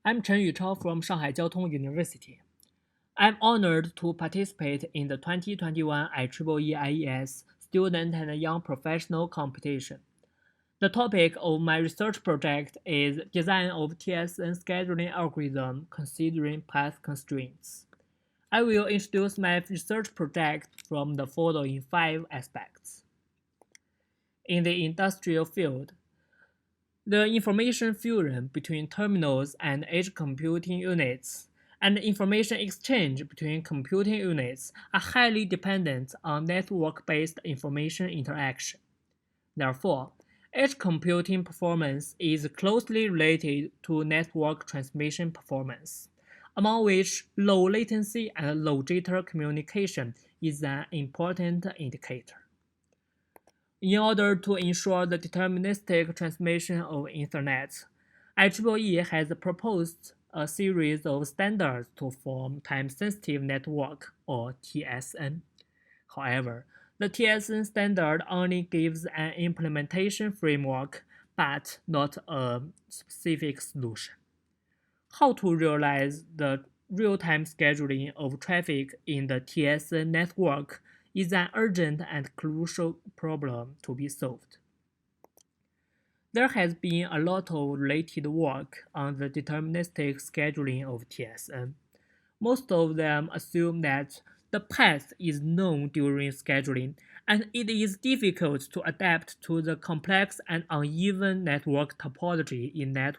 I'm Chen Yuchao from Shanghai Jiao Tong University. I'm honored to participate in the 2021 IEEE IES Student and Young Professional Competition. The topic of my research project is Design of TSN Scheduling Algorithm Considering Path Constraints. I will introduce my research project from the following 5 aspects. In the industrial field, the information fusion between terminals and edge computing units and information exchange between computing units are highly dependent on network-based information interaction. Therefore, edge computing performance is closely related to network transmission performance, among which low latency and low jitter communication is an important indicator. In order to ensure the deterministic transmission of Ethernet, IEEE has proposed a series of standards to form time-sensitive network, or TSN. However, the TSN standard only gives an implementation framework, but not a specific solution. How to realize the real-time scheduling of traffic in the TSN network is an urgent and crucial problem to be solved. There has been a lot of related work on the deterministic scheduling of TSN. Most of them assume that the path is known during scheduling, and it is difficult to adapt to the complex and uneven network topology in edge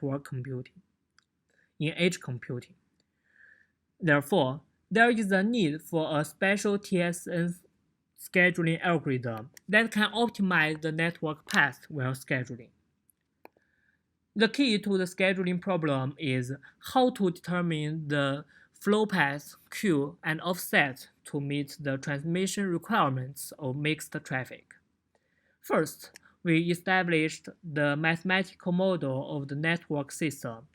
computing. Therefore, there is a need for a special TSN scheduling algorithm that can optimize the network path while scheduling. The key to the scheduling problem is how to determine the flow path, queue, and offset to meet the transmission requirements of mixed traffic. First, we established the mathematical model of the network system,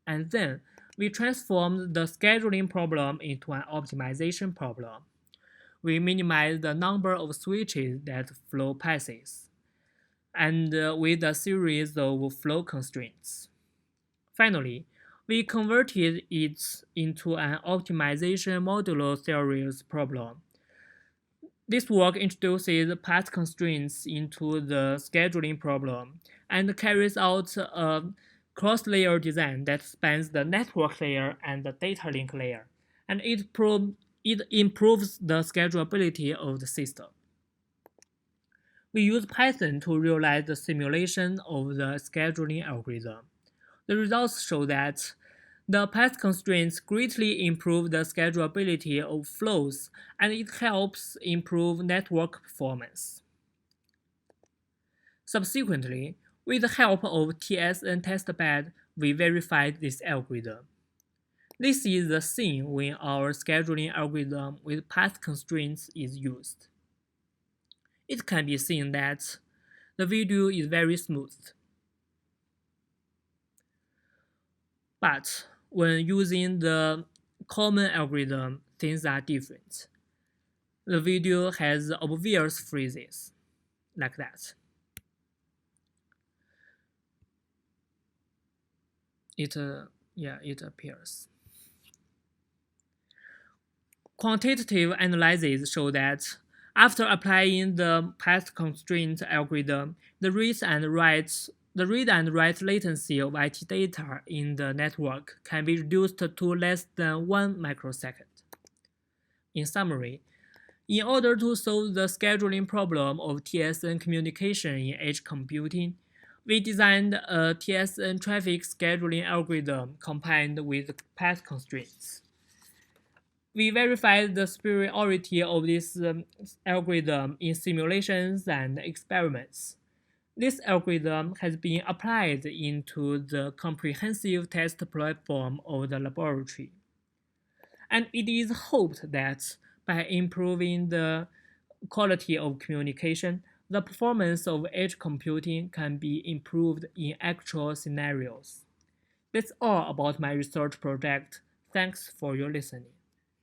and then we transformed the scheduling problem into an optimization problem. We minimize the number of switches that flow passes, and with a series of flow constraints. Finally, we converted it into an optimization modular theories problem. This work introduces path constraints into the scheduling problem and carries out a cross-layer design that spans the network layer and the data link layer, and it improves the schedulability of the system. We use Python to realize the simulation of the scheduling algorithm. The results show that the path constraints greatly improve the schedulability of flows, and it helps improve network performance. Subsequently, with the help of TSN testbed, we verified this algorithm. This is the scene when our scheduling algorithm with path constraints is used. It can be seen that the video is very smooth. But when using the common algorithm, things are different. The video has obvious freezes, like that. It appears. Quantitative analyses show that after applying the path constraint algorithm, the read and write latency of IT data in the network can be reduced to less than 1 microsecond. In summary, in order to solve the scheduling problem of TSN communication in edge computing, we designed a TSN traffic scheduling algorithm combined with path constraints. We verified the superiority of this algorithm in simulations and experiments. This algorithm has been applied into the comprehensive test platform of the laboratory. And it is hoped that by improving the quality of communication, the performance of edge computing can be improved in actual scenarios. That's all about my research project. Thanks for your listening.